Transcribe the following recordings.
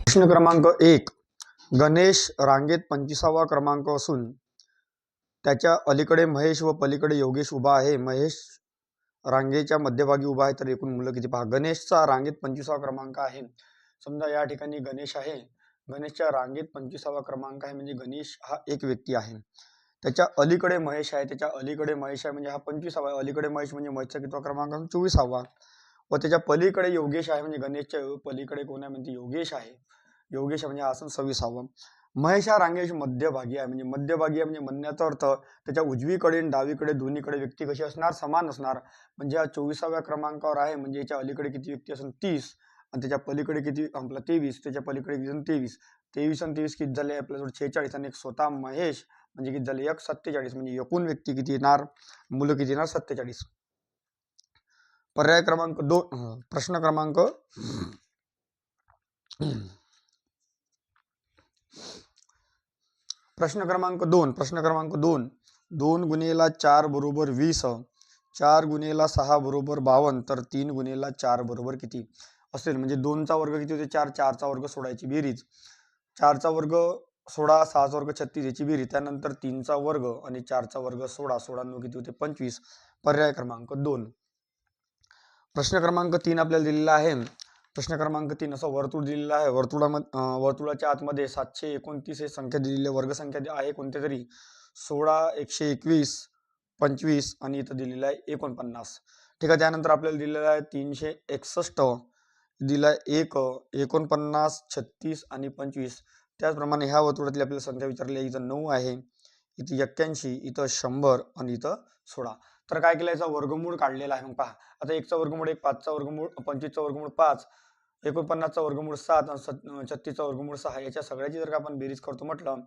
प्रश्न क्रमांक 1. गणेश रांगेत 25वा क्रमांक असून त्याच्या अलीकडे महेश व पलीकडे योगेश उभा आहे. महेश रांगेच्या मध्यभागी उभा आहे, तर एकूण मुलं किती पहा. गणेशचा रांगेत 25वा क्रमांक आहे. समजा या ठिकाणी गणेश आहे, गणेशच्या रांगेत 25वा क्रमांक आहे, म्हणजे गणेश हा एक व्यक्ती आहे. त्याच्या अलीकडे महेश आहे, त्याच्या अलीकडे महेश आहे म्हणजे हा 25वा आहे. अलीकडे महेश म्हणजे महेशचा कितवा क्रमांक, 24वा. व त्याच्या पलीकडे योगेश आहे, म्हणजे गणेशच्या पलीकडे कोण आहे म्हणजे योगेश आहे. योगेश म्हणजे हा असून 26वा. महेश हा रांगेच्या मध्यभागी आहे, म्हणजे मध्यभागी आहे म्हणजे म्हणण्याचा अर्थ त्याच्या उजवीकडे आणि डावीकडे दोन्हीकडे व्यक्ती कशी असणार, समान असणार. म्हणजे हा 24व्या क्रमांकावर आहे, म्हणजे याच्या अलीकडे किती व्यक्ती असून 30 आणि त्याच्या पलीकडे किती आपला 23, त्याच्या पलीकडे किती 23. 23 आणि 23 किती झाले आपल्याजवळ 46 आणि एक स्वतः महेश म्हणजे किती झाले 47, म्हणजे एकूण व्यक्ती किती येणार, मुलं किती येणार 47. पर्याय क्रमांक 2. प्रश्न क्रमांक क्रमांक 2. 2 गुणिले 4 बरोबर 20. 4 गुणिले 6 बरोबर 52. तर 3 गुणिले 4 बरोबर किती असेल, म्हणजे 2चा वर्ग किती होते 4, 4चा वर्ग सोडायची बेरीज, 4चा वर्ग 16, 6चा वर्ग 36 याची बेरीज, त्यानंतर 3चा वर्ग आणि 4चा वर्ग 16, 16 किती होते 25. पर्याय क्रमांक 2. प्रश्न क्रमांक 3 आपल्याला दिलेला आहे. प्रश्न क्रमांक 3 असं वर्तुळ दिलेलं आहे. वर्तुळाच्या आतमध्ये 729 हे संख्या दिलेली, वर्गसंख्या आहे कोणत्या तरी 16, 121, 25 आणि इथं दिलेलं आहे 49. ठीक आहे. त्यानंतर आपल्याला दिलेलं आहे 361, दिला 1, 49, 36 आणि 25. त्याचप्रमाणे ह्या वर्तुळातली आपल्याला संख्या विचारली आहे. इथं 9 आहे, इथं 81, इथं 100 आणि इथं 16. तर काय केलं, याचा वर्गमूळ काढलेला आहे. मग पहा आता 1चा वर्गमूळ 1, 5चा वर्गमूळ 25चा वर्गमूळ 5, 49चा वर्गमूळ 7 आणि 36चा वर्गमूळ 6. याच्या सगळ्याची जर का आपण बेरीज करतो म्हटलं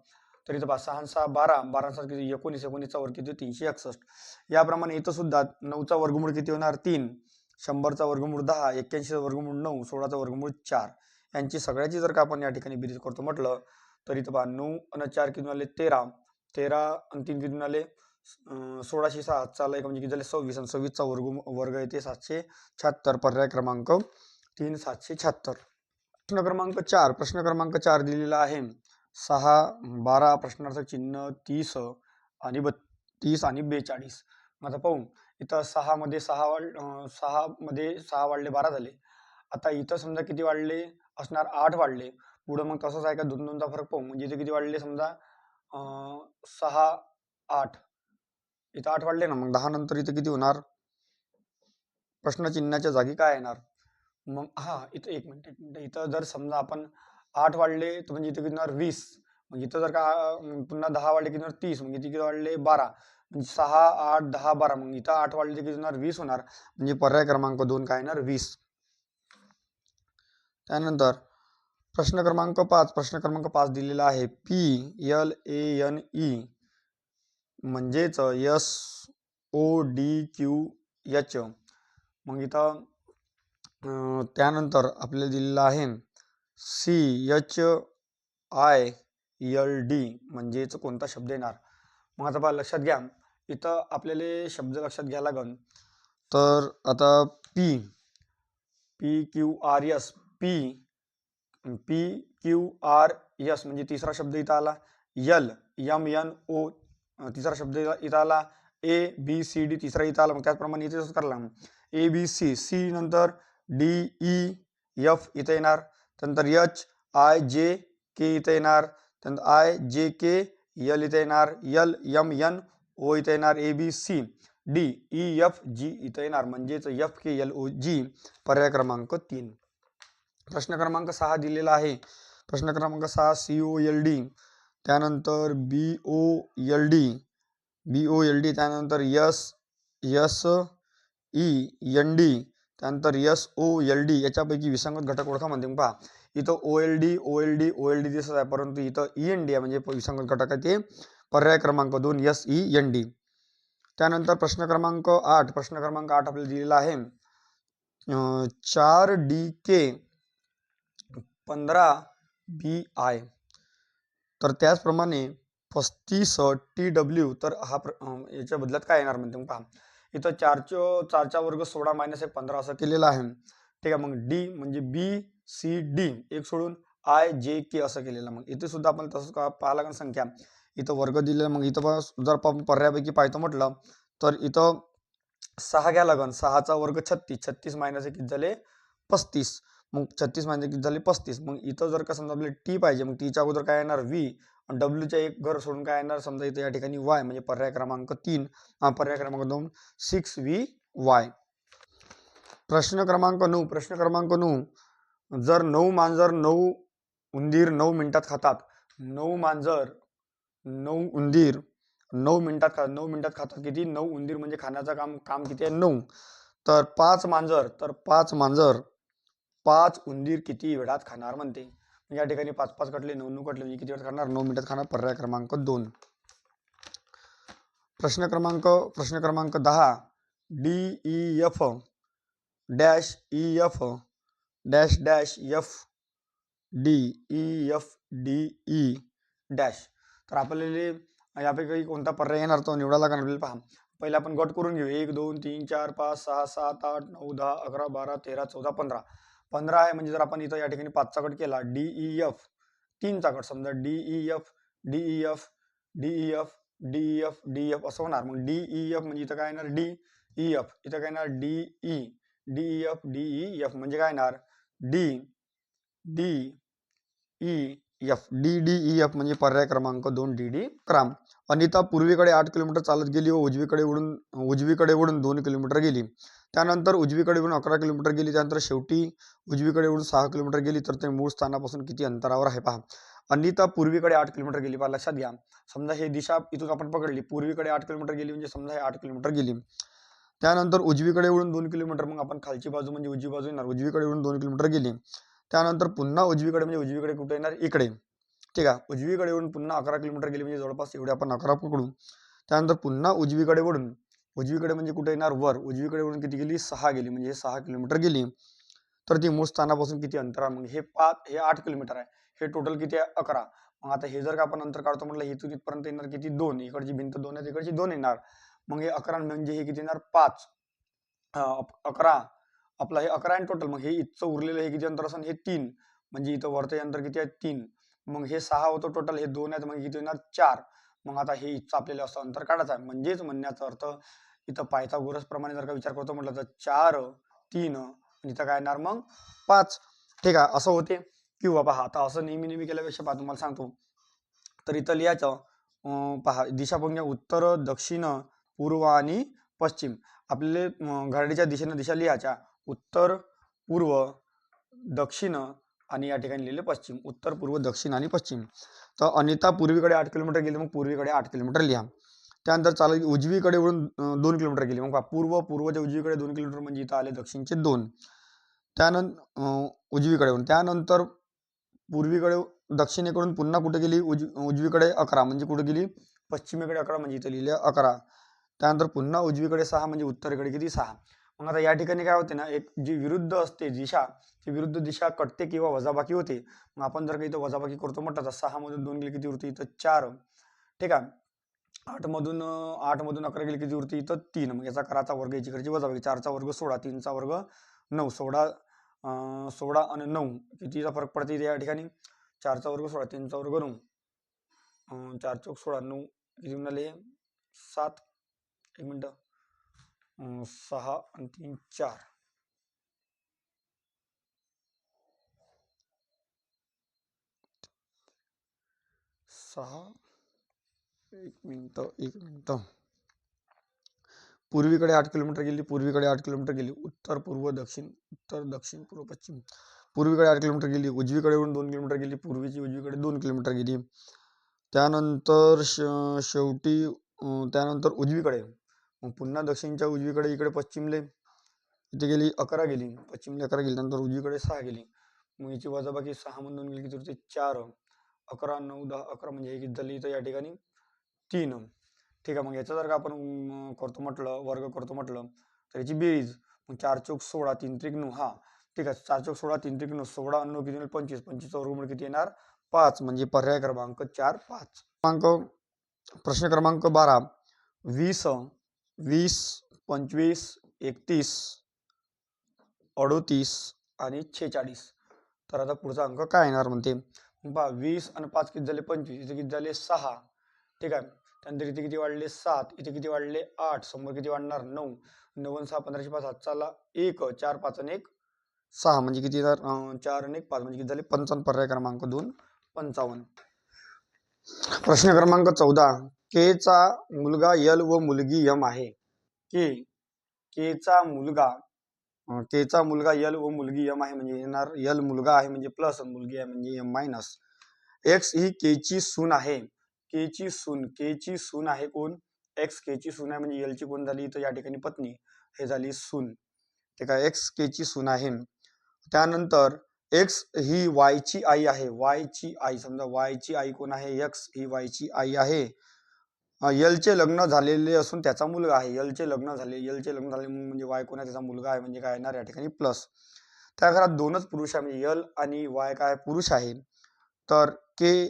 तर इथं 6 आणि 6 12, 12 आणि 7 किती 19, 19चा वर्ग किती 361. याप्रमाणे इथं सुद्धा 9चा वर्गमूळ किती होणार 3, 100चा वर्गमूळ 10, 81चा वर्गमूळ 9, 16चा वर्गमूळ 4. यांची सगळ्याची जर का आपण या ठिकाणी बेरीज करतो म्हटलं तर इथं पहा 9 आणि 4 किती झाले 13, 13 आणि 3 किती झाले 16शी 6 चालला एक म्हणजे किती झाले 26 आणि 26चा वर्ग येते 776. पर्याय क्रमांक 3 776. प्रश्न क्रमांक 4 दिलेला आहे 6, 12 प्रश्नार्थ चिन्ह 30 आणि 32 आणि 42. आता पाहू इथं 6 मध्ये 6 वाढले 12 झाले. आता इथं समजा किती वाढले असणार 8 वाढले. पुढे मग तसंच आहे का 2-2चा फरक पाहू, म्हणजे इथे किती वाढले समजा 6, 8 इथं 8 वाढले ना, मग 10 नंतर इथं किती होणार, प्रश्नचिन्हाच्या जागी काय येणार. मग इथं एक मिनिट इथं जर समजा आपण 8 वाढले तर म्हणजे इथे किती होणार 20. मग इथं जर का पुन्हा 10 वाढले किती होणार 30, मग इथे किती वाढले 12, म्हणजे 6, 8, 10, 12. मग इथं 8 वाढले किती होणार 20 होणार, म्हणजे पर्याय क्रमांक 2 काय येणार 20. त्यानंतर प्रश्न क्रमांक 5 दिलेला आहे PLANE म्हणजेच SODQH. मग इथं त्यानंतर आपल्याला दिलेलं आहे CHILD म्हणजेच कोणता शब्द येणार. मग आता पहा लक्षात घ्या, इथं आपल्याला शब्द लक्षात घ्यायला लागन. तर आता PQRS PQRS म्हणजे तिसरा शब्द इथं आला. MNO तिसरा शब्द इथं आला. ABCD तिसरा इथं आला. मग त्याचप्रमाणे इथे कसं करायला ABC, C नंतर DEF इथं येणार, त्यानंतर HIJK इथं येणार, त्यानंतर IJKL इथं येणार, LMNO इथं येणार, ABCDEFG इथं येणार, म्हणजेच FKLOG. पर्याय क्रमांक 3. प्रश्न क्रमांक 6 दिलेला आहे. प्रश्न क्रमांक 6 COLD, त्यानंतर BOLD, त्यानंतर SEND, त्यानंतर SOLD. याच्यापैकी विसंगत घटक ओळखा म्हणते. पहा इथं OLD दिसत आहे, परंतु इथं END आहे, म्हणजे विसंगत घटक आहे ते. पर्याय क्रमांक 2 SEND. त्यानंतर प्रश्न क्रमांक 8 आपल्याला दिलेला आहे 4DK 15BI. तर त्याचप्रमाणे 35TW. तर हा याच्या बदल्यात काय येणार म्हणते पहा. इथं 4चा वर्ग 16 - 1 15 असं केलेलं आहे. ठीक आहे. मग D म्हणजे BCD एक सोडून आय जे के असं केलेलं. मग इथे सुद्धा आपण तसंच पाहायला लागेल संख्या. इथं वर्ग दिलेला. मग इथं जर आपण पर्यायापैकी पाहायचं म्हटलं तर इथं 6 घ्या लागन. 6चा वर्ग 36. 36 मायनस किती झाले 35. मग 36 मायनस किती झाले 35. मग इथं जर का समजा आपल्याला टी पाहिजे मग टीच्या अगोदर काय येणार व्ही आणि डब्ल्यूच्या एक घर सोडून काय येणार समजा इथं या ठिकाणी वाय म्हणजे पर्याय क्रमांक 3 पर्याय क्रमांक 2 6VY. प्रश्न क्रमांक 9. प्रश्न क्रमांक 9. जर 9 मांजर 9 उंदीर 9 मिनिटात खातात. 9 मांजर 9 उंदीर 9 मिनिटात खातात. 9 मिनिटात खातात किती 9 उंदीर म्हणजे खाण्याचं काम किती आहे 9. तर 5 मांजर 5 उंदीर किती वेळात खाणार म्हणते. या ठिकाणी 5 5 कटले 9 9 कटले म्हणजे किती वेळात खाणार 9 मिनिटात खाणार. पर्याय क्रमांक 2. प्रश्न क्रमांक 10. DEF dash EF dash dash FDEFDE dash. तर आपल्याला यापैकी कोणता पर्याय येणार तो निवडायला लागेल. पहा पहिले आपण गट करून घेऊ. 1 2 3 4 5 6 7 8 9 10 11 12 13 14 15. 15 आहे म्हणजे जर आपण इथं या ठिकाणी 5चा गट केला DEF 3चा गट समजा DEF DEF DEF DEF DEF असं होणार. मग DEF म्हणजे इथं काय येणार DEF इथं काय येणार DE DEF DEF म्हणजे काय येणार DEF DDEF म्हणजे पर्याय क्रमांक 2 DD क्राम. अनिता पूर्वीकडे 8 किलोमीटर चालत गेली व उजवीकडे वळून 2 किलोमीटर गेली. त्यानंतर उजवीकडे वळून 11 किलोमीटर गेली. त्यानंतर शेवटी उजवीकडे वळून 6 किलोमीटर गेली. तर ते मूळ स्थानापासून किती अंतरावर आहे पहा. अनिता पूर्वीकडे 8 किलोमीटर गेली. पहा लक्षात घ्या. समजा हे दिशा इथून आपण पकडली. पूर्वीकडे 8 किलोमीटर गेली म्हणजे समजा हे 8 किलोमीटर गेली. त्यानंतर उजवीकडे वळून 2 किलोमीटर मग आपण खालची बाजू म्हणजे उजवी बाजू येणार. उजवीकडे वळून 2 किलोमीटर गेली. त्यानंतर पुन्हा उजवीकडे म्हणजे उजवीकडे कुठे येणार इकडे. ठीक आहे. उजवीकडे वळून पुन्हा 11 किलोमीटर गेली म्हणजे जवळपास एवढे आपण 11 पकडू. त्यानंतर पुन्हा उजवीकडे वळून उजवीकडे म्हणजे कुठे येणार वर. उजवीकडे वळून किती गेली 6 गेली म्हणजे 6 किलोमीटर गेली. तर ती मूळ स्थानापासून किती अंतर आहे. मग हे 8 किलोमीटर आहे. हे टोटल किती आहे 11. मग आता हे जर का आपण अंतर काढतो म्हटलं इथून इथपर्यंत येणार किती 2. इकडची भिंत 2 आहे तिकडची 2 येणार. मग हे 11 म्हणजे हे किती येणार 5. 11 आपला हे 11 आहे टोटल. मग हे इथचं उरलेलं हे किती अंतर असेल हे 3 म्हणजे इथं वरते अंतर किती आहे 3. मग हे 6 होतं टोटल. हे 2 आहेत मग किती येणार 4. मग आता हे इथचं आपल्याला असं अंतर काढायचं आहे. म्हणजेच म्हणण्याचा अर्थ इथं पायथागोरस प्रमाणे जर का विचार करतो म्हटलं तर 4 3 इथं काय येणार मग 5. ठीक आहे. असं होते. किंवा पहा आता असं नेहमी केल्यापेक्षा पहा तुम्हाला सांगतो. तर इथं लिहायचं पहा दिशा पण घ्या. उत्तर दक्षिण पूर्व आणि पश्चिम. आपल्याला घड्याळीच्या दिशेनं दिशा लिहायच्या. उत्तर पूर्व दक्षिण आणि या ठिकाणी लिहिले पश्चिम. उत्तर पूर्व दक्षिण आणि पश्चिम. तर अनिता पूर्वीकडे 8 किलोमीटर गेली मग पूर्वीकडे 8 किलोमीटर लिहा. त्यानंतर चालू उजवीकडे वळून 2 किलोमीटर गेली. मग पूर्वच्या उजवीकडे 2 किलोमीटर म्हणजे इथं आले दक्षिणचे 2. त्यानंतर उजवीकडे वळून त्यानंतर पूर्वीकडे दक्षिणेकडून पुन्हा कुठे गेली उजवीकडे 11 म्हणजे कुठे गेली पश्चिमेकडे 11 म्हणजे इथं लिहिले 11. त्यानंतर पुन्हा उजवीकडे 6 म्हणजे उत्तरेकडे किती 6. मग आता या ठिकाणी काय होते ना एक जी विरुद्ध असते दिशा ती विरुद्ध दिशा कटते किंवा वजाबाकी होते. मग आपण जर का इथं वजाबाकी करतो म्हटलं तर 6 मधून 2 गेले किती उरते इथं 4. ठीक आहे. 8 मधून 11 गेले किती उरते इथं 3. मग याचा कराचा वर्ग याची करायची वजाबाकी. 4चा वर्ग 16 3चा वर्ग 9 16 आणि 9 कितीचा फरक पडते या ठिकाणी. 4चा वर्ग 16 3चा वर्ग 9 4 चौक 16 9 किती म्हणाले 7. 1 मिनिट 6 आणि 3 4. 6 1 मिनिट पूर्वीकडे 8 किलोमीटर गेली. पूर्वीकडे 8 किलोमीटर गेली. उत्तर दक्षिण पूर्व पश्चिम. पूर्वीकडे 8 किलोमीटर गेली. उजवीकडे वळून 2 किलोमीटर गेली. पूर्वीची उजवीकडे 2 किलोमीटर गेली. त्यानंतर शेवटी त्यानंतर उजवीकडे मग पुन्हा दक्षिणच्या उजवीकडे इकडे पश्चिमले इथे गेली 11 गेली. पश्चिमले 11 गेली. त्यानंतर उजवीकडे 6 गेली. मग याची वजाबाकी 6 मधून गेली किती होते 4. 11 9 10 11 म्हणजे हे किती झाली इथं या ठिकाणी 3. ठीक आहे. मग याचा जर का आपण करतो म्हटलं वर्ग करतो म्हटलं तर याची बेरीज मग 4 चौक 16 3 त्रिक 9. हा ठीक आहे. 4 चौक 16 3 त्रिक 9 16 9 किती 25. 25चा वर्गमूळ किती येणार 5 म्हणजे पर्याय क्रमांक 4 5. प्रश्न क्रमांक 12. 20 25 31 38 आणि 46. तर आता पुढचा अंक काय येणार म्हणते पहा 20 आणि 5 किती झाले 25, इथे किती झाले 6, ठीक आहे. त्यानंतर इथे किती वाढले 7, इथे किती वाढले 8, समोर किती वाढणार 9, 9 आणि 6 15चे 5 हातचाला 1, 4 5 आणि 1 6 म्हणजे किती येणार 4 आणि 1 5 म्हणजे किती झाले 55. पर्याय क्रमांक 2 55. प्रश्न क्रमांक 14 के चा मुलगा यल व मुलगी यम आहे. के चा मुलगा यल व मुलगी यम आहे म्हणजे येणार यल मुलगा आहे म्हणजे प्लस मुलगी आहे म्हणजे यम मायनस. एक्स ही के ची सून आहे. के ची सून आहे कोण एक्स के ची सून आहे म्हणजे यल ची कोण झाली तर या ठिकाणी पत्नी हे झाली सून, ठीक आहे. एक्स के ची सून आहे. त्यानंतर एक्स ही वाय ची आई आहे. वाय ची आई समजा वाय ची आई कोण आहे एक्स ही वाय ची आई आहे. यलचे लग्न झालेले असून त्याचा मुलगा आहे. यलचे लग्न झाले म्हणजे वाय कोण आहे त्याचा मुलगा आहे म्हणजे काय येणार या ठिकाणी प्लस. त्या घरात दोनच पुरुष आहे म्हणजे यल आणि वाय काय पुरुष आहे. तर के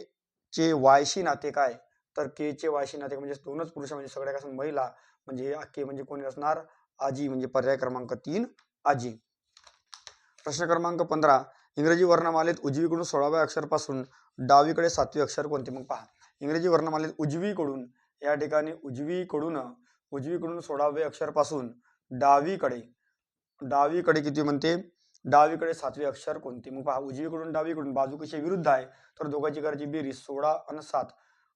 चे वायशी नाते काय तर के चे वायशी नाते म्हणजे दोनच पुरुष म्हणजे सगळ्या काय महिला म्हणजे के म्हणजे कोणी असणार आजी म्हणजे पर्याय क्रमांक 3 आजी. प्रश्न क्रमांक 15 इंग्रजी वर्णमालेत उजवीकडून 16व्या अक्षरापासून डावीकडे 7वे अक्षर कोणते. मग पहा इंग्रजी वर्णमालेत उजवीकडून या ठिकाणी उजवीकडून 16वे अक्षरापासून डावीकडे किती म्हणते डावीकडे 7वे अक्षर कोणते. मग पहा उजवीकडून डावीकडून बाजू कशी विरुद्ध आहे तर दोघांची करायची बेरीज 16 आणि 7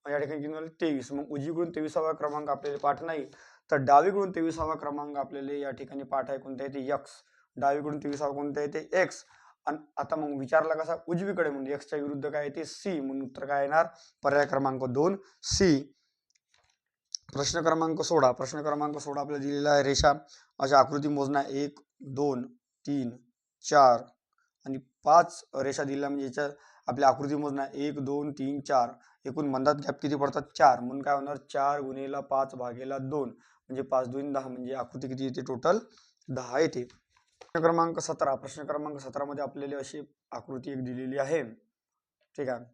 या ठिकाणी किती झाले 23. मग उजवीकडून 23वा क्रमांक आपल्याला पाठ नाही तर डावीकडून 23वा क्रमांक आपल्याला या ठिकाणी पाठ आहे कोणता आहे ते एक्स. डावीकडून 23वा कोणता आहे ते एक्स. आणि आता मग विचारला कसा उजवीकडे म्हणजे एक्सच्या विरुद्ध काय ते सी म्हणून उत्तर काय येणार पर्याय क्रमांक 2 सी. प्रश्न क्रमांक 16 आपल्याला दिलेला आहे रेषा अशा आकृती मोजण्या 1 2 3 4 आणि 5 रेषा दिल्या म्हणजे याच्या आपल्या आकृती मोजण्या 1 2 3 4 एकूण मंदात गॅप किती पडतात 4 म्हणून काय होणार 4 गुणिले 5 भागिले 2 म्हणजे 5 2 10 म्हणजे आकृती किती येते टोटल 10 येते. प्रश्न क्रमांक 17 मध्ये आपल्याला अशी आकृती एक दिलेली आहे, ठीक आहे.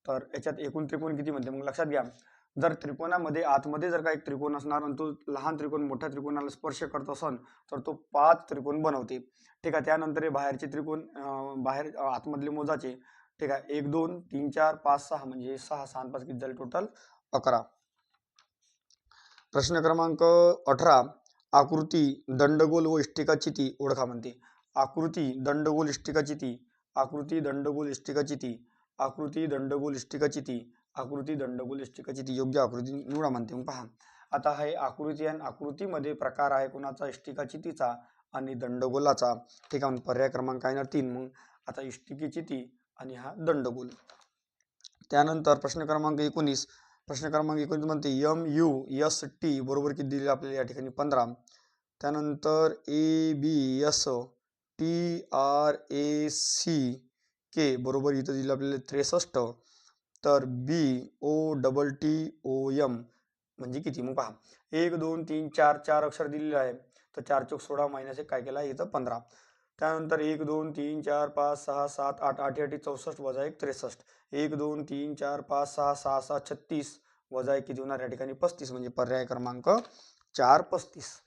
तर याच्यात एकूण त्रिकोण किती म्हणते मग लक्षात घ्या. जर त्रिकोणामध्ये आतमध्ये जर का एक त्रिकोण असणार आणि तो लहान त्रिकोण मोठ्या त्रिकोणाला स्पर्श करत असेल तर तो 5 त्रिकोण बनवते, ठीक आहे. त्यानंतर हे बाहेरचे त्रिकोण बाहेर आतमधले मोजाचे, ठीक आहे. 1 2 3 4 5 6 म्हणजे 6 6 5 किती झाले टोटल 11. प्रश्न क्रमांक 18 आकृती दंडगोल व इष्टिकाचिती ओळखा म्हणते. आकृती दंडगोल इष्टिकाचिती योग्य आकृती निवडा म्हणते. मग पहा आता हे आकृती आणि आकृतीमध्ये प्रकार आहे कोणाचा इष्टिकाचितीचा आणि दंडगोलाचा, ठीक आहे. पर्याय क्रमांक आहे ना 3. मग आता इष्टिकाचिती आणि हा दंडगोल. त्यानंतर प्रश्न क्रमांक 19 म्हणते MUST बरोबर किती दिले आपल्याला या ठिकाणी 15. त्यानंतर ABSTRACK बरोबर इथं दिलं आपल्याला 63. तर BOTTOM म्हणजे किती मग पहा 1 2 3 4 4 अक्षर दिलेले आहे तर 4 चौक 16 -1 काय केला इथं 15. त्यानंतर 1 2 3 4 5 6 7 8 8 8 64 वजा 1 63. 1 2 3 4 5 6 6 6 36 वजा 1 किती होणार या ठिकाणी 35 म्हणजे पर्याय क्रमांक 4 35.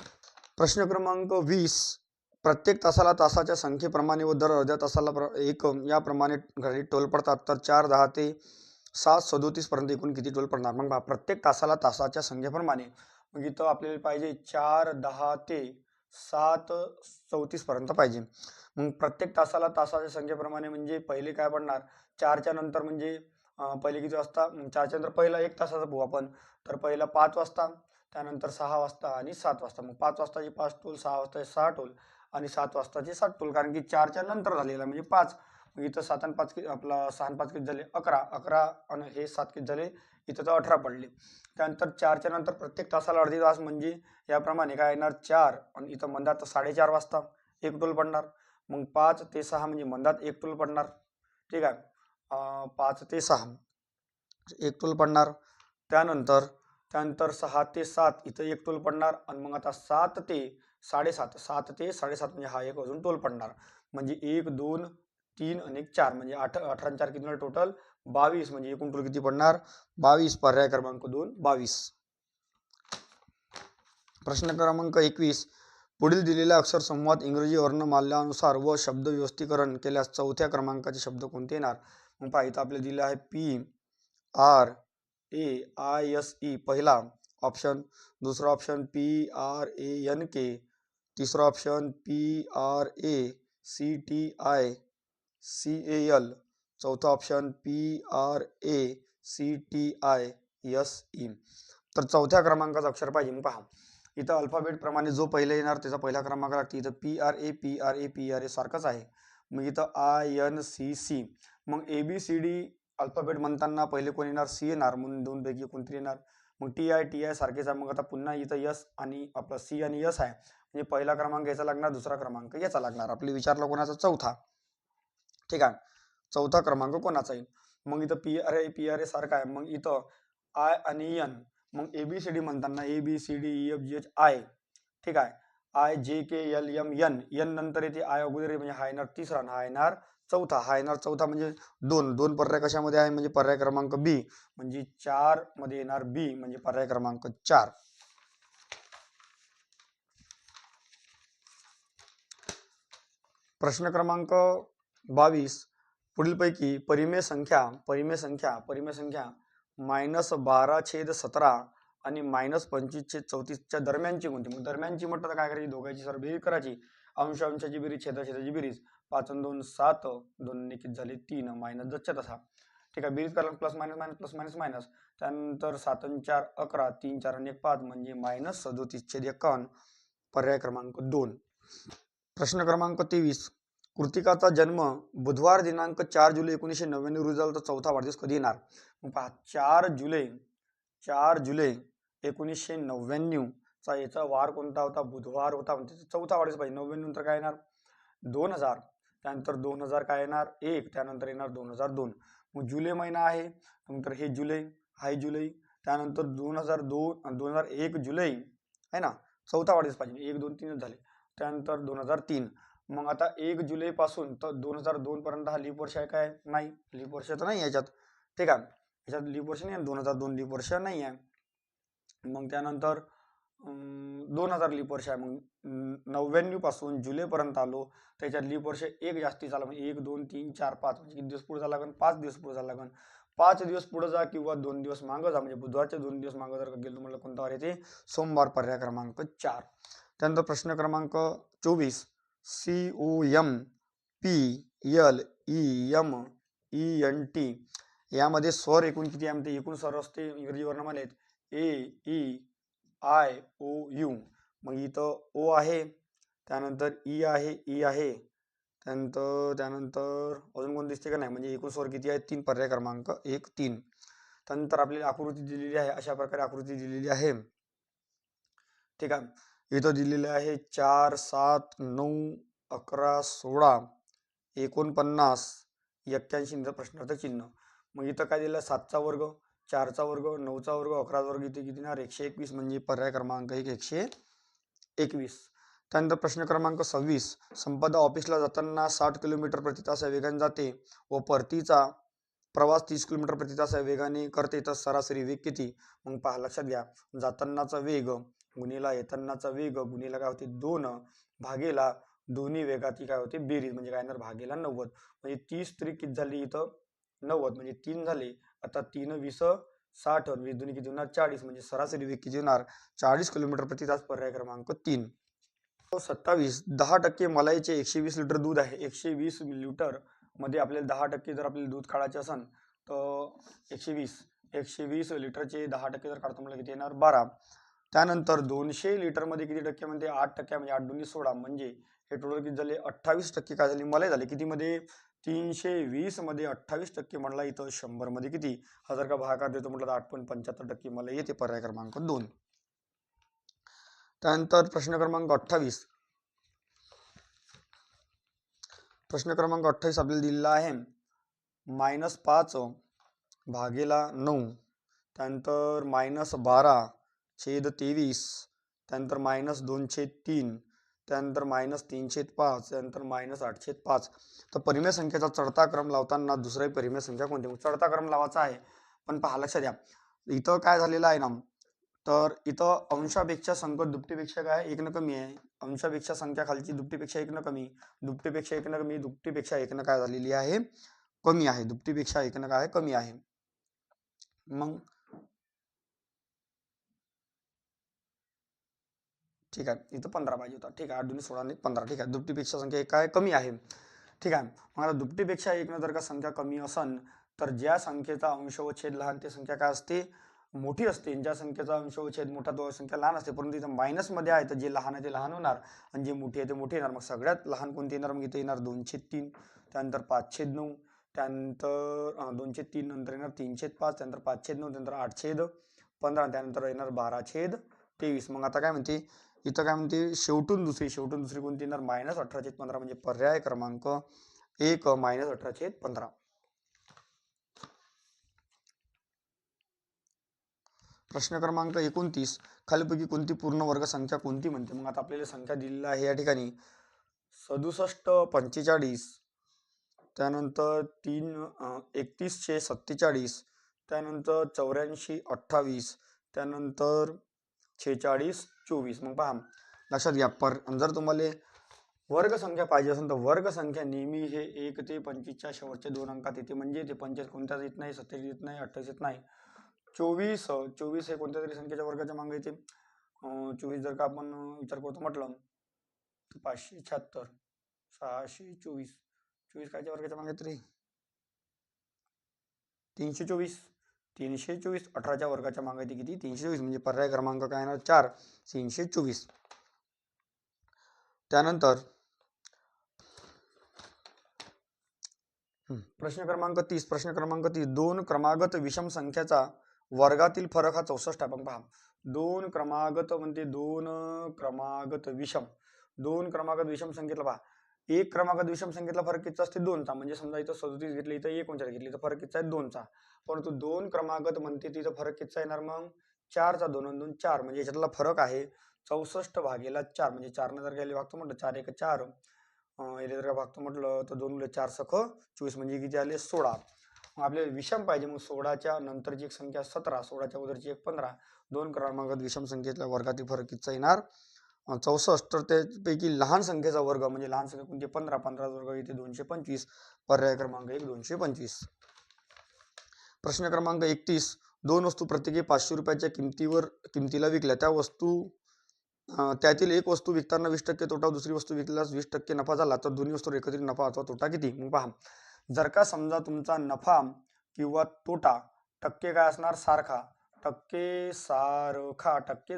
प्रश्न क्रमांक 20 प्रत्येक तासाला तासाच्या संख्येप्रमाणे व दर अर्ध्या तासाला एकम याप्रमाणे घडी टोल पडतात तर 4 10 ते 7 37 पर्यंत एकूण किती टोल पडणार. मग प्रत्येक तासाला तासाच्या संख्येप्रमाणे मग इथं आपल्याला पाहिजे 4 10 ते 7 34 पर्यंत पाहिजे. मग प्रत्येक तासाला तासाच्या संख्येप्रमाणे म्हणजे पहिले काय पडणार 4च्या नंतर म्हणजे पहिले किती वाजता 4च्या नंतर पहिला 1 तासाचा पोहा आपण तर पहिला 5 वाजता त्यानंतर 6 वाजता आणि 7 वाजता. मग 5 वाजताचे 5 टोल 6 वाजताचे 6 टोल आणि 7 वाजताचे 7 टोल कारण की 4च्या नंतर झालेला म्हणजे 5. मग इथं 7 आणि 5 आपला 6 आणि 5 किती झाले 11 11 आणि हे 7 किती झाले इथं तर 18 पडले. त्यानंतर 4च्या नंतर प्रत्येक तासाला अर्धी तास म्हणजे याप्रमाणे काय येणार 4 आणि इथं मंदात 4:30 वाजता 1 टोल पडणार. मग 5 ते 6 म्हणजे मंदात 1 टोल पडणार, ठीक आहे. 5 ते 6 1 टोल पडणार. त्यानंतर 6 ते 7 इथं 1 टोल पडणार आणि मग आता 7 ते 7:30 म्हणजे हा एक अजून टोल पडणार म्हणजे 1 2 3 आणि 4 म्हणजे 18 4 किती टोटल 22 म्हणजे एकूण टोल किती पडणार 22. पर्याय क्रमांक 2 22. प्रश्न क्रमांक 21 पुढील दिलेल्या अक्षर समूहात इंग्रजी वर्णमाल्यानुसार व शब्द व्यवस्थीकरण केल्यास चौथ्या क्रमांकाचे शब्द कोणते येणार? मग पहा इथं आपल्याला दिले आहे PRAISE पहिला ऑप्शन, दुसरा ऑप्शन PRANK, तिसरा ऑप्शन PRACTICAL, चौथा ऑप्शन PRACTISE. तर चौथ्या क्रमांकाचं अक्षर पाहिजे. मग पहा इथं अल्फाबेट प्रमाणे जो पहिले येणार त्याचा पहिला क्रमांक लागते. इथं PRA सारखंच आहे. मग इथं INCC. मग ABCD अल्फाबेट म्हणताना पहिले कोण येणार? C येणार, म्हणून दोन पैकी कोणतरी येणार. मग TI सारखेच आहे. मग आता पुन्हा इथं S आणि आपला C आणि S आहे, म्हणजे पहिला क्रमांक याचा लागणार, दुसरा क्रमांक याचा लागणार. आपले विचारलं कोणाचा? चौथा. ठीक आहे, चौथा क्रमांक कोणाचा येईल? मग इथं PRA सारखा आहे. मग इथं I आणि N. मग ABCD म्हणताना ABCDEFGHI. ठीक आहे, IJKLMN. N नंतर येते I अगोदर, म्हणजे हा येणार तिसरा, हा येणार चौथा. हा येणार चौथा म्हणजे दोन पर्याय कशामध्ये आहे? म्हणजे पर्याय क्रमांक B, म्हणजे 4 मध्ये येणार B, म्हणजे पर्याय क्रमांक 4. प्रश्न क्रमांक 22. पुढीलपैकी परिमेय संख्या -12/17 आणि -25/34 दरम्यानची कोणती? मग दरम्यानची म्हटलं तर काय करायची? दोघांची सर बेरीज करायची. अंशाची बेरीज, छेदाची बेरीज. 5 आणि 2 7, 2 किती झाले? 3, मायनस जसच्या तसा. ठीक आहे, बेरीज करायला प्लस मायनस. त्यानंतर 7 आणि 4 11, 3 4 आणि 1 5, म्हणजे -37/51, पर्याय क्रमांक 2. प्रश्न क्रमांक 23. कृतिकाचा जन्म बुधवार दिनांक 4 जुलै 1999 रोजी झाला, तर चौथा वाढदिवस कधी येणार? मग पहा 4 जुलै 1999 चा याचा वार कोणता होता? बुधवार होता, म्हणजे चौथा वाढदिवस पाहिजे. 99 नंतर काय येणार? 2000. त्यानंतर 2000 काय येणार? 1. त्यानंतर येणार 2002. मग जुलै महिना आहे, नंतर हे जुलै, हाय जुलै. त्यानंतर 2002 आणि 2001 जुलै आहे ना, चौथा वाढदिवस पाहिजे. 1 2 3 झाले. त्यानंतर 2003. मग आता 1 जुलै पासून तर 2002 पर्यंत हा लीप वर्ष आहे काय? नाही, लीप वर्ष तर नाही याच्यात. ठीक आहे, याच्यात लीप वर्ष नाही, 2002 लीप वर्ष नाही आहे. मग त्यानंतर 2000 लीप वर्ष आहे. मग 99 पासून जुलैपर्यंत आलो, त्याच्यात लीप वर्ष एक जास्ती झाला, म्हणजे 1 2 3 4 5, म्हणजे किती दिवस पुढे जायला लागेल? 5 दिवस पुढे जायला लागेल. 5 दिवस पुढे जा किंवा 2 दिवस मागं जा, म्हणजे बुधवारचे 2 दिवस मागं जर गेलो तुम्हाला कोणता वार येते? सोमवार, पर्याय क्रमांक 4. त्यानंतर प्रश्न क्रमांक 24. COMPLEMENT यामध्ये स्वर एकूण किती आहे? म्हणते एकूण स्वर असते इंग्रजी वर्णमाला आहेत AEIOU. मग इथं O आहे, त्यानंतर E आहे, E आहे, त्यानंतर अजून कोण दिसते का? नाही, म्हणजे एकूण स्वर किती आहे? 3, पर्याय क्रमांक 1 3. त्यानंतर आपल्याला आकृती दिलेली आहे, अशा प्रकारे आकृती दिलेली आहे. ठीक आहे, इथं दिलेले आहे 4 7 9 11 16 49 81 प्रश्नार्थ चिन्ह. मग इथं काय दिलं? 7चा वर्ग, 4चा वर्ग, 9चा वर्ग, 11चा वर्ग. इथे किती ना? 121, म्हणजे पर्याय क्रमांक 1 121. त्यानंतर प्रश्न क्रमांक 26. संपदा ऑफिसला जाताना 60 किलोमीटर प्रति तास या वेगाने जाते व परतीचा प्रवास 30 किलोमीटर प्रति तास या वेगाने करते, तर सरासरी वेग किती? मग पहा, लक्षात घ्या, जातानाचा वेग गुणिला येतानाचा वेग गुणिला काय होते? 2 भागेला दोन्ही वेगाची काय होते? बेरीज, म्हणजे काय येणार? भागेला 90. म्हणजे 30 त्रिक किती झाली? इथं 90, म्हणजे 3 झाले. आता 3 20 60, 20 दोन्ही किती होणार? 40, म्हणजे सरासरी वेग किती होणार? 40 किलोमीटर प्रति तास, पर्याय क्रमांक 3. 27. 10% मलाईचे 120 लिटर दूध आहे. 120 लिटर मध्ये आपल्याला 10% जर आपल्याला दूध काढायचे असेल तर 120 लिटरचे 10% जर काढतो मला किती येणार? 12. त्यानंतर 200 लिटरमध्ये किती टक्के? म्हणते 8%, म्हणजे 8 2 16, म्हणजे हे टोटल किती झाले? 28% काय झाली? मलाई झाली. किती मध्ये? 320 मध्ये 28% म्हणला. इथं 100 मध्ये किती? हा जर का भागाकार देतो म्हटलं तर 8.75% मलाई येते, पर्याय क्रमांक 2. त्यानंतर प्रश्न क्रमांक 28. प्रश्न क्रमांक 28 आपल्याला दिलेला आहे -5 भागेला 9, त्यानंतर -12/23, त्यानंतर -2/3, त्यानंतर -3/5, त्यानंतर -8/5. तर परिमेय संख्येचा चढता क्रम लावताना दुसरा परिमेय संख्या कोणती? मग चढता क्रम लावायचा आहे, पण पहा लक्षात द्या, इथं काय झालेलं आहे ना, तर इथं अंशापेक्षा संख्या दुपटीपेक्षा काय 1 कमी आहे, अंशापेक्षा संख्या खालची दुपटीपेक्षा 1 कमी, दुपटीपेक्षा 1 कमी, दुपटीपेक्षा 1 काय झालेली आहे, कमी आहे, दुपटीपेक्षा 1 काय कमी आहे. मग ठीक आहे, इथं 15 पाहिजे होता. ठीक आहे, 8 2 16 आणि 15. ठीक आहे, दुपटीपेक्षा संख्या 1 काय कमी आहे. ठीक आहे, मग आता दुपटीपेक्षा 1 जर का संख्या कमी असन तर ज्या संख्येचा अंश व छेद लहान ते संख्या काय असते, मोठी असते. ज्या संख्येचा अंश व छेद मोठा तो संख्या लहान असते. परंतु इथं मायनस मध्ये आहे तर जे लहान आहे ते लहान होणार आणि जे मोठी आहे ते मोठे येणार. मग सगळ्यात लहान कोणते येणार, मग इथे येणार 2/3, त्यानंतर 5/9, त्यानंतर 2/3, नंतर येणार 3/5, त्यानंतर 5/9, त्यानंतर 8/15, त्यानंतर येणार 12/23. मग आता काय म्हणते इथं, काय म्हणते शेवटून दुसरी कोणती येणार, -18/15 म्हणजे पर्याय क्रमांक 1 -18/15. प्रश्न क्रमांक 29, खालीपैकी कोणती पूर्ण वर्ग संख्या कोणती म्हणते. मग आता आपल्याला संख्या दिलेली आहे या ठिकाणी 67 45, त्यानंतर 3147, त्यानंतर 84 28, त्यानंतर 46 24. मग पहा लक्षात घ्या, जर तुम्हाला वर्ग संख्या पाहिजे असेल तर वर्ग संख्या नेहमी हे 1 ते 25च्या शेवटच्या 2 अंकात येते. म्हणजे ते 25 कोणत्याच येत नाही, 27 येत नाही, 28 येत नाही. 24 हे कोणत्या तरी संख्येच्या वर्गाच्या मागे येते. 24 जर का आपण विचार करतो म्हटलं 576, 624, 24 कायच्या वर्गाच्या मागे तरी 324, 18च्या वर्गाच्या मागे येते किती, 324. म्हणजे पर्याय क्रमांक काय येणार 4 324. त्यानंतर प्रश्न क्रमांक 30, 2 क्रमागत विषम संख्याचा वर्गातील फरक हा 64 आहे. पहा 2 क्रमागत म्हणजे 2 क्रमागत विषम संख्येतला पहा 1 क्रमागत विषम संख्येतला फरक किती असते 2चा. म्हणजे समजा इथं 37 घेतली, इथं 39 घेतली तर फरक किती आहे 2चा. परंतु 2 क्रमागत म्हणते तिथं फरक किती येणार, मग 4चा. 2 आणि 2 4 म्हणजे याच्यातला फरक आहे 64/4. म्हणजे 4 ने जर गेले भागतो म्हटलं 4 1 4, याला जर का भागतो म्हटलं तर 2 4 सख 24 म्हणजे किती आले 16. मग आपल्याला विषम पाहिजे. मग 16च्या नंतरची एक संख्या 17, 16च्या अगोदरची एक 15. 2 क्रमांकात विषम संख्येतल्या वर्गातील फरक किती येणार 64. तर त्यापैकी लहान संख्येचा वर्ग म्हणजे लहान संख्या कोणती 15, 15 वर्ग इथे 225. पर्याय क्रमांक 1 225. प्रश्न क्रमांक 31, 2 वस्तू प्रत्येकी 500 रुपयाच्या किमतीला विकल्या. त्यातील एक वस्तू विकताना 20% तोटा, दुसरी वस्तू विकल्यास 20% नफा झाला तर दोन्ही वस्तू एकत्रित नफा अथवा तोटा किती. मग पहा जर का समजा तुमचा नफा किंवा तोटा टक्के काय असणार सारखा, टक्के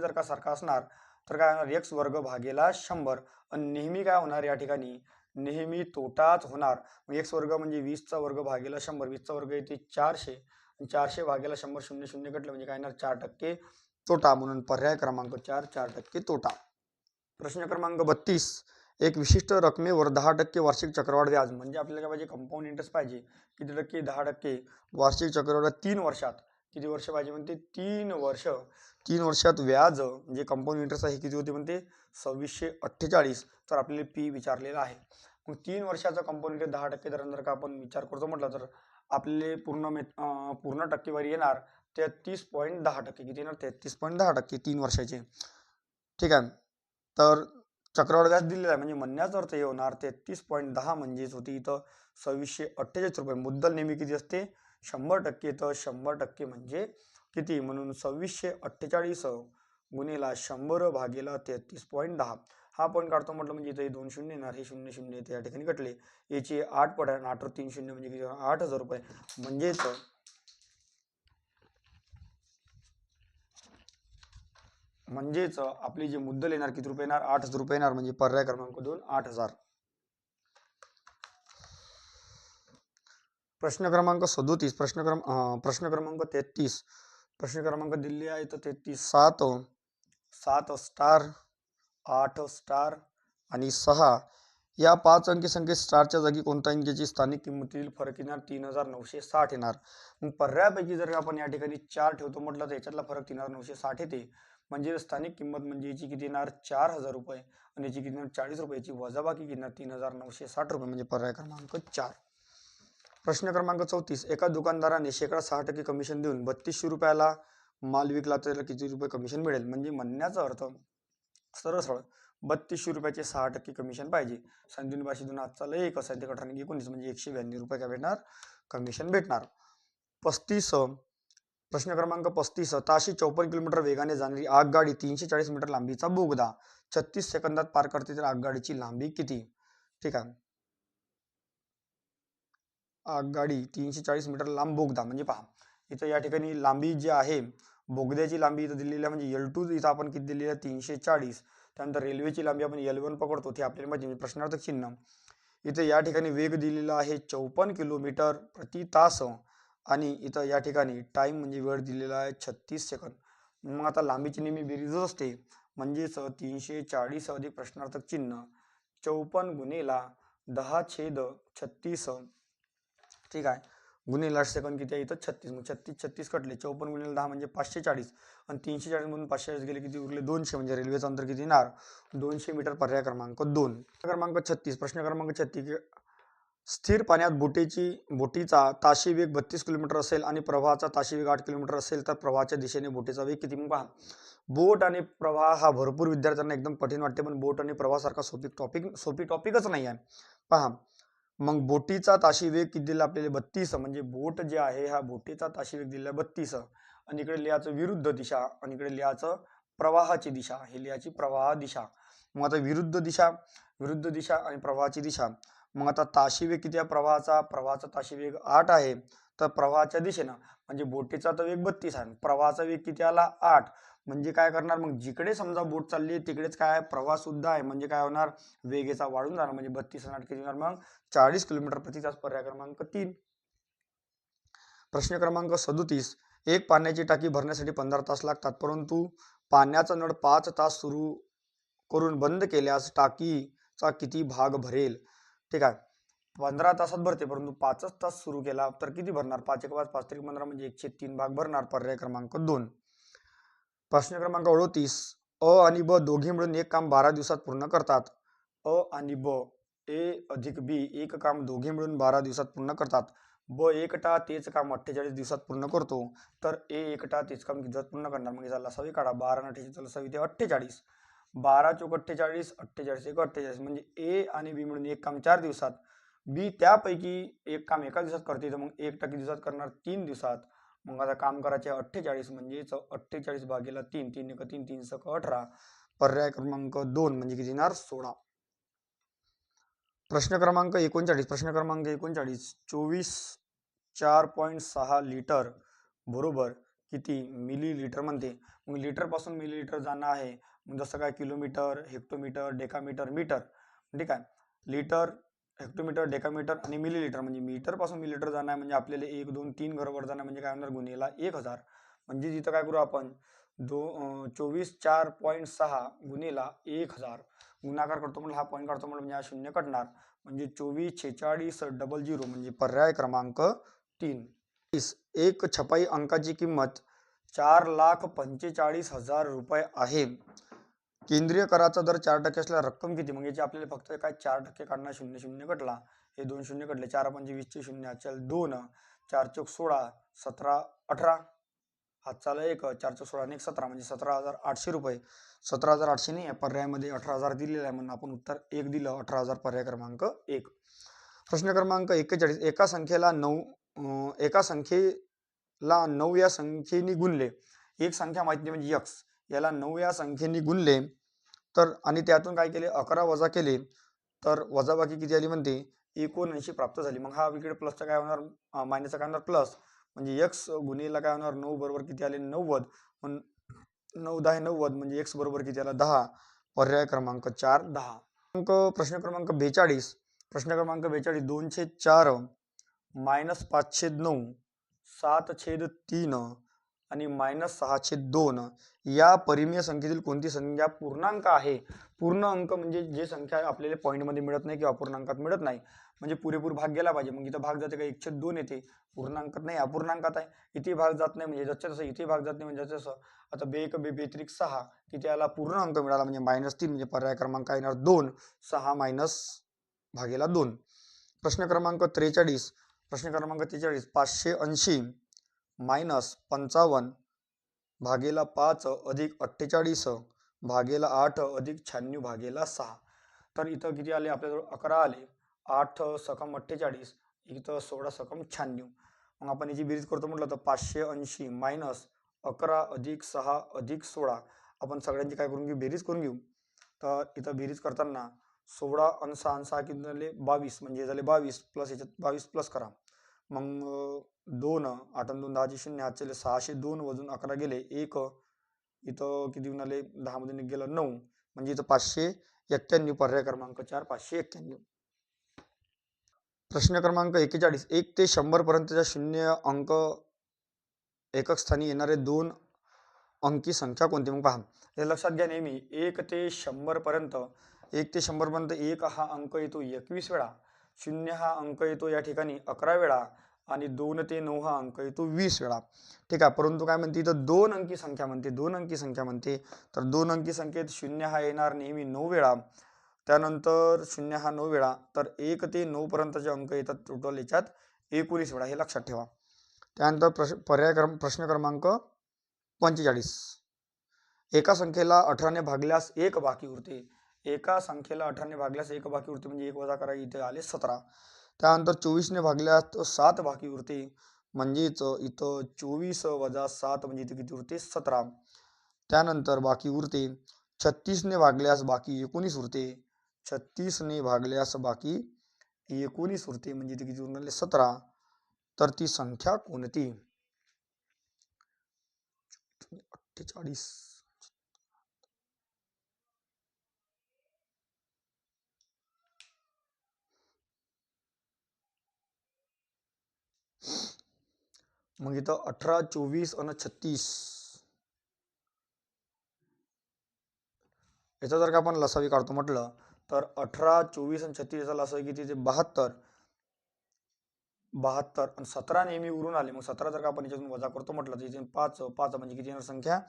जर का सारखा असणार तर काय होणार x वर्ग भागेला 100. आणि नेहमी काय होणार या ठिकाणी, नेहमी तोटाच होणार. मग x वर्ग म्हणजे 20चा वर्ग भागेला 100, 20चा वर्ग येते 400, 400 भागेला 100, 0 0 कटलं म्हणजे काय येणार 4% तोटा. म्हणून पर्याय क्रमांक 4 4% तोटा. प्रश्न क्रमांक 32, एक विशिष्ट रकमेवर 10% वार्षिक चक्रवाढ व्याज. म्हणजे आपल्याला काय पाहिजे कंपाऊंड इंटरेस्ट पाहिजे. किती टक्के 10% वार्षिक चक्रवाढ 3 वर्षात. किती वर्ष पाहिजे म्हणते 3 वर्ष. 3 वर्षात व्याज म्हणजे कंपाऊंड इंटरेस्ट आहे किती होते म्हणते 2648. तर आपल्याला पी विचारलेला आहे. मग 3 वर्षाचा कंपाऊंड इंटरेस्ट 10% दराने जर का आपण विचार करतो म्हटलं तर आपले पूर्ण टक्केवारी येणार 33.10%. किती येणार 33.10% 3 वर्षाचे. ठीक आहे, तर चक्रवाढ व्याज दिलेला आहे म्हणजे म्हणण्याचा अर्थ हे होणार 33.10 म्हणजेच होती इथं 2648 रुपये. मुद्दल नेहमी किती असते 100%. तर 100% म्हणजे किती, म्हणून 2648 गुणिला 100 भागेला 33.10. हा पॉईंट काढतो म्हटलं म्हणजे इथे 2 शून्य येणार, हे 0 0 येते या ठिकाणी कटले. याची 8 पट आहे, 8 वर 3 शून्य म्हणजे किती 8000 रुपये. म्हणजेच आपली जी मुद्दल येणार किती रुपये येणार 8000 रुपये येणार. म्हणजे पर्याय क्रमांक 2 8000. प्रश्न क्रमांक 37, प्रश्न क्रमांक 33. प्रश्न क्रमांक दिल्ली आहे तर 33, 7 स्टार 8 स्टार आणि 6 या 5 अंकी संख्येत स्टारच्या जागी कोणत्या अंकीची स्थानिक किंमतीतील फरक येणार 3960 येणार. मग पर्यायापैकी जर आपण या ठिकाणी 4 ठेवतो म्हटलं तर याच्यातला फरक 3960 येते. म्हणजे स्थानिक किंमत म्हणजे याची किती येणार 4000 रुपये आणि याची किती येणार 40 रुपये. याची वजाबाकी येणार 3960 रुपये. म्हणजे पर्याय क्रमांक 4. प्रश्न क्रमांक 34, एका दुकानदाराने 6% कमिशन देऊन 3200 रुपयाला माल विकला तर किती रुपये कमिशन मिळेल. म्हणजे म्हणण्याचा अर्थ सरळ 3200 रुपयाचे 6% कमिशन पाहिजे. सन 2022 आजचा 1 साहित्य 18-19 म्हणजे 192 रुपये काय भेटणार कमिशन भेटणार. 35 प्रश्न क्रमांक 35 ताशी 54 किलोमीटर वेगाने जाणारी आगगाडी 340 मीटर लांबीचा बोगदा 36 सेकंदात पार करते तर आगगाडीची लांबी किती. ठीक आहे, आगगाडी 340 मीटर लांब बोगदा म्हणजे पहा इथं या ठिकाणी लांबी जी आहे बोगद्याची लांबी इथं दिलेली आहे म्हणजे L2 इथं आपण किती दिलेली आहे 340. त्यानंतर रेल्वेची लांबी आपण L1 पकडतो ते आपल्याला माहिती म्हणजे प्रश्नार्थक चिन्ह. इथे या ठिकाणी वेग दिलेला आहे 54 किलोमीटर प्रति तास आणि इथं या ठिकाणी टाइम म्हणजे वेळ दिलेला आहे 36 सेकंद. मग आता लांबीची नेहमी बेरीज असते म्हणजेच 340 अधिक प्रश्नार्थक चिन्ह 54 गुणेला 10/36. ठीक आहे, गुणिले 8 सेकंद किती आहे इथं 36. मग 36 कटले 54 गुणिले 10 म्हणजे 540 आणि 340 मधून 540 गेले किती उरले 200 म्हणजे रेल्वेचं अंतर किती येणार 200 मीटर. पर्याय क्रमांक 2. क्रमांक 36 प्रश्न क्रमांक 36 स्थिर पाण्यात बोटीचा ताशी वेग 32 किलोमीटर असेल आणि प्रवाहाचा ताशी वेग 8 किलोमीटर असेल तर प्रवाहाच्या दिशेने बोटीचा वेग किती. मग पहा बोट आणि प्रवाह हा भरपूर विद्यार्थ्यांना एकदम कठीण वाटते पण बोट आणि प्रवाहासारखा सोपी टॉपिकच नाही आहे. पहा मग बोटीचा ताशी वेग किती दिला आपल्याला 32 म्हणजे बोट जे आहे हा बोटीचा ताशी वेग दिला 32 आणि इकडे लिहायचं विरुद्ध दिशा आणि इकडे लिहायचं प्रवाहाची दिशा. हे लिहायची प्रवाह दिशा. मग आता विरुद्ध दिशा आणि प्रवाहाची दिशा. मग आता ताशी वेग किती आहे प्रवाहाचा ताशी वेग 8 आहे तर प्रवाहाच्या दिशेनं म्हणजे बोटीचा तर वेग 32 आहे प्रवाहाचा वेग किती आला 8 म्हणजे काय करणार मग जिकडे समजा बोट चालली तिकडेच काय प्रवाह सुद्धा आहे म्हणजे काय होणार वेगेचा वाढून जाणार म्हणजे 32 आणि 8 किती होणार मग 40 किलोमीटर प्रति तास. पर्याय क्रमांक 3. प्रश्न क्रमांक 37 एक पाण्याची टाकी भरण्यासाठी 15 तास लागतात परंतु पाण्याचा नळ 5 तास सुरू करून बंद केल्यास टाकीचा किती भाग भरेल. ठीक आहे, 15 तासात भरते परंतु 5 तास सुरू केला तर किती भरणार 5 1 5 5 3 15 म्हणजे 103 भाग भरणार. पर्याय क्रमांक 2. प्रश्न क्रमांक 38 अ आणि ब दोघे मिळून एक काम 12 दिवसात पूर्ण करतात. अ आणि ब ए अधिक बी एक काम दोघे मिळून 12 दिवसात पूर्ण करतात. ब एकटा तेच काम 48 दिवसात पूर्ण करतो तर ए एकटा तेच काम किती दिवसात पूर्ण करणार. मग याचा लसावी काढा 12 आणि 48 लसावी ते 48. 12 चोक 48 48 एक 48 म्हणजे ए आणि बी मिळून एक काम 4 दिवसात. बी त्यापैकी एक काम एका दिवसात करते तर मग एक किती दिवसात करणार 3 दिवसात. मग आता काम करायचे 48 म्हणजे 48 भागेला 3 3 1 3 3 सक 18. पर्याय क्रमांक 2 म्हणजे किती येणार 16. प्रश्न क्रमांक 39 24 4.6 लिटर बरोबर किती मिलीलिटर म्हणते. मग लिटर पासून मिलीलिटर जाणं आहे मग जसं काय किलोमीटर हेक्टोमीटर डेकामीटर मीटर. ठीक आहे, लिटर हेक्टोमीटर डेकामीटर आणि मिलीलिटर म्हणजे मीटर पासून मिलीलिटर जाणं आहे म्हणजे आपल्याला 1 2 3 घरवर जाणं म्हणजे काय होणार गुणेला 1000 म्हणजे तिथं काय करू आपण 24 4.6 गुणेला 1000 गुणाकार करतो म्हणजे हा पॉईंट काढतो म्हणजे हा शून्य कटणार म्हणजे 24 46 00 म्हणजे पर्याय क्रमांक 3. एक छपाई अंकाची किंमत 4,45,000 रुपये आहे. केंद्रीय कराचा दर 4% असल्यास रक्कम किती. मग याची आपल्याला फक्त काय 4% काढणार 0 0 कटला हे 2 शून्य कटले 4 पंचे 20 चे 0 चल 2 4 चौक 16 17 18 हात चाला 1 4 चौक 16 17 म्हणजे 17,800 रुपये. 17,800 नाही आहे पर्यायामध्ये 18,000 दिलेला आहे म्हणून आपण उत्तर 1 दिलं 18,000 पर्याय क्रमांक 1. प्रश्न क्रमांक 41 एका संख्येला 9 या संख्येने गुणले. एक संख्या माहिती म्हणजे x याला 9 या संख्येने गुणले तर आणि त्यातून काय केले 11 वजा केले तर वजाबाकी किती आली म्हणते 79 प्राप्त झाली. मग हा इकडे प्लसचा काय होणार मायनसचा काय होणार प्लस म्हणजे x गुणिले काय होणार 9 बरोबर किती आले 90 पण 9 10 90 म्हणजे x बरोबर किती आला 10. पर्याय क्रमांक 4 10. प्रश्न क्रमांक 42 2/4 -5/9 7/3 आणि -6/2 या परिमेय संख्येतील कोणती संख्या पूर्णांक आहे. पूर्ण अंक म्हणजे जे संख्या आपल्याला पॉईंटमध्ये मिळत नाही किंवा अपूर्णांकात मिळत नाही म्हणजे पुरेपूर भाग गेला पाहिजे. मग इथं भाग जाते का 1/2 येते पूर्णांकात नाही अपूर्णांकात आहे. इथे भाग जात नाही म्हणजे जसं इथे भाग जात नाही म्हणजे जसं आता 2 1 2 व्यतिरिक्त 6 किती याला पूर्ण अंक मिळाला म्हणजे -3 म्हणजे पर्याय क्रमांक काय येणार 2 6 मायनस भागेला 2. प्रश्न क्रमांक 43 580 -55 भागेला 5 अधिक 48 भागेला 8 अधिक 96 भागेला 6. तर इथं किती आले आपल्याजवळ 11 आले. 8 सकम 48, इथं 16 सकम 96. मग आपण याची बेरीज करतो म्हटलं तर 580 मायनस 11 अधिक 6 अधिक 16. आपण सगळ्यांची काय करून घेऊ, बेरीज करून घेऊ. तर इथं बेरीज करताना 16 आणि 6 आणि 6 किती झाले 22, म्हणजे झाले 22 प्लस याच्यात 22 प्लस करा. मग 2 8 आणि 2 10 शून्य, हात चले 602 वजून 11 गेले 1. इथं किती होऊन आले 10 मधून गेलं 9, म्हणजे इथं 591. पर्याय क्रमांक 4 591. प्रश्न क्रमांक 41. 1 ते 100 पर्यंतच्या शून्य अंक एकक स्थानी येणारे 2 अंकी संख्या कोणती, मग पहा. हे लक्षात घ्या नेहमी 1 ते 100 पर्यंत 1 ते 100 पर्यंत 1 हा अंक येतो 21 वेळा, 0 हा अंक येतो या ठिकाणी 11 वेळा आणि 2 ते 9 हा अंक येतो 20 वेळा. ठीक आहे, परंतु काय म्हणते इथं 2 अंकी संख्या म्हणते, 2 अंकी संख्या म्हणते. तर 2 अंकी संख्येत 0 हा येणार नेहमी 9 वेळा, त्यानंतर 0 हा 9 वेळा. तर 1 ते 9 पर्यंतचे अंक येतात टोटल याच्यात 19 वेळा, हे लक्षात ठेवा. त्यानंतर प्रश्न क्रमांक 45. एका संख्येला 18 ने भागल्यास 1 बाकी उरते. एका संख्येला 18 ने भागल्यास 1 बाकी उरते, म्हणजे 1 वजा करा, इथे आले 17. त्यानंतर 24 ने भागल्यास 7 बाकी उरते, म्हणजेच इथं 24 वजा 7 म्हणजे इथे किती उरते 17. त्यानंतर बाकी उरते 36 ने भागल्यास बाकी 19 उरते, 36 ने भागल्यास बाकी 19 उरते, म्हणजे इथे किती उरले 17. तर ती संख्या कोणती. 48. मग इथं 18 24 आणि 36 याचा जर का आपण लसावी काढतो म्हटलं तर 18 24 आणि 36 याचा लसावी किती, 72. आणि 17 नेहमी उरून आले, मग 17 जर का आपण याच्यातून वजा करतो म्हटलं तर इथे 5 म्हणजे किती येणार संख्या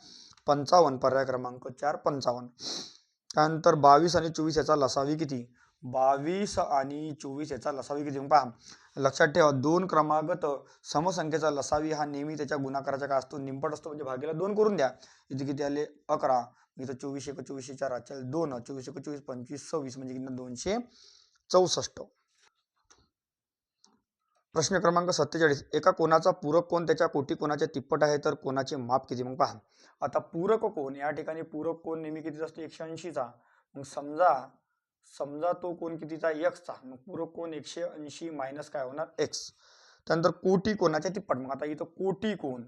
55. पर्याय क्रमांक 4 55. त्यानंतर 22 आणि 24 याचा लसावी किती, 22 आणि 24 याचा लसावी किती, मग पहा. लक्षात ठेवा 2 क्रमागत समसंख्येचा लसावी हा नेहमी त्याच्या गुणाकाराचा काय असतो, निंपट असतो, म्हणजे भागीला 2 करून द्या. इथे किती आले 11, इथं 24 1 24 4 2, 24 1 24 25 26, म्हणजे किती 264. प्रश्न क्रमांक 47. एका कोणाचा पूरक कोण त्याच्या कोटी कोणाच्या तिप्पट आहे, तर कोणाचे माप किती, मग पहा. आता पूरक कोण, या ठिकाणी पूरक कोण नेहमी कितीचा असतो 180चा. मग समजा तो कोण कितीचा xचा, मग पूरक कोण 180 मायनस काय होणार x. त्यानंतर कोटी कोणाच्या तिप्पट, मग आता इथं कोटी कोण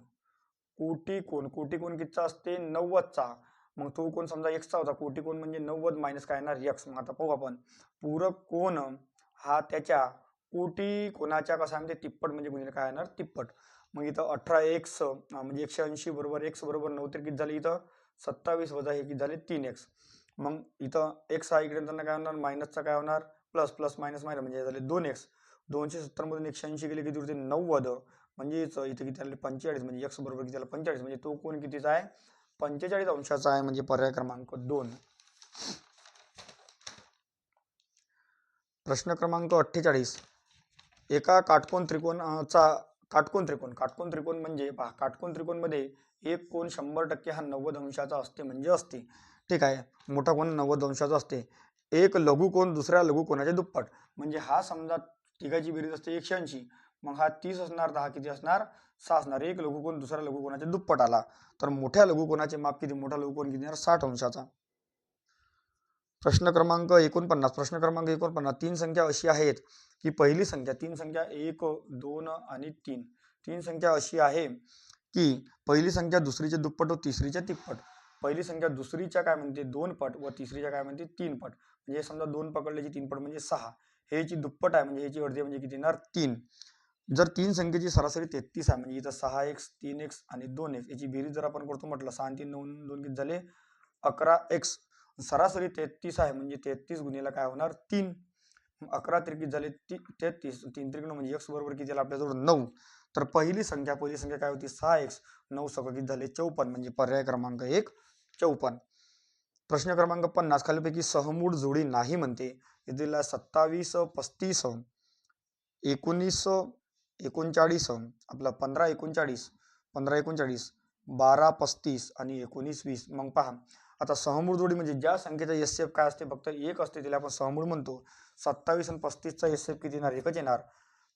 कितीचा असते 90चा. मग तो कोण समजा xचा होता, कोटी कोण म्हणजे 90 मायनस काय येणार x. मग आता पाहू आपण पूरक कोण हा त्याच्या कोटी कोणाच्या कसा म्हणजे तिप्पट, म्हणजे गुणिले काय येणार तिप्पट. मग इथं 18x म्हणजे 180 बरोबर x बरोबर 9, तर किती झाले इथं 27 वजा हे किती झाले 3x. मग इथं x हा इकडे काय होणार मायनसचा काय होणार प्लस प्लस मायनस मायनस, म्हणजे झाले 2x. 270 मधून 180 गेले किती उरते 90, म्हणजे इथं किती झाले 45, म्हणजे x बरोबर किती झालं 45, म्हणजे तो कोण कितीचा आहे 45 अंशाचा आहे, म्हणजे पर्याय क्रमांक 2. प्रश्न क्रमांक 48. एका काटकोन त्रिकोणाचा काटकोन त्रिकोण म्हणजे पहा, काटकोन त्रिकोण मध्ये एक कोण 100% हा 90 अंशाचा असते, म्हणजे असते. ठीक आहे, मोठा कोण 90 अंशाचा असते. एक लघु कोण दुसऱ्या लघु कोणाच्या दुप्पट, म्हणजे हा समजा तिघाची बेरीज असते 180, मग हा 30 असणार, 10 किती असणार 6 असणार. एक लघु कोण दुसऱ्या लघु कोणाच्या दुप्पट आला, तर मोठ्या लघु कोणाचे माप किती, मोठा लघु कोण किती 60 अंशाचा. प्रश्न क्रमांक 49. 3 संख्या अशी आहेत की पहिली संख्या 3 संख्या 1 2 आणि 3. 3 संख्या अशी आहे की पहिली संख्या दुसरीचे दुप्पट व तिसरीच्या तिप्पट. पहिली संख्या दुसरीच्या काय म्हणते 2 पट व तिसरीच्या काय म्हणते 3 पट. म्हणजे समजा 2 पकडल्याची 3 पट म्हणजे 6. ह्याची दुप्पट आहे, म्हणजे ह्याची अर्धी म्हणजे किती येणार 3. जर 3 संख्येची सरासरी 33 आहे, म्हणजे इथं 6x 3x आणि 2x याची बेरीज जर आपण करतो म्हटलं 6 आणि 3 9 2 किती झाले 11x. सरासरी 33 आहे, म्हणजे 33 गुणिले काय होणार 3. 11 त्रिक झाले 33, 3 त्रिक म्हणजे x बरोबर किती झालं आपल्याजवळ 9. तर पहिली संख्या काय होती 6x, 9 सगळं किती झाले 54, म्हणजे पर्याय क्रमांक 1 54. प्रश्न क्रमांक 50. खालीपैकी सहमूळ जोडी नाही म्हणते. इथे 27 35 19 39 आपला 15 39 12 35 आणि 19 20. मग पहा आता सहमूळ जोडी म्हणजे ज्या संख्येचा एसएफ काय असते, फक्त एक असते, त्याला आपण सहमूळ म्हणतो. 27 आणि 35चा एसएफ किती येणार, एकच येणार.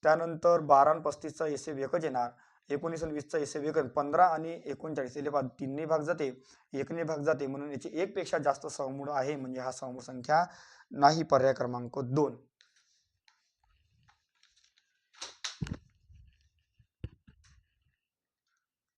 त्यानंतर 12 आणि 35चा एसएफ एकच येणार. 19 आणि 20चा एसएफ एकच. 15 आणि 39 याला 3ने भाग जाते, 1ने भाग जाते, म्हणून याची 1 पेक्षा जास्त सहमूळ आहे, म्हणजे हा सहमूळ संख्या नाही, पर्याय क्रमांक 2.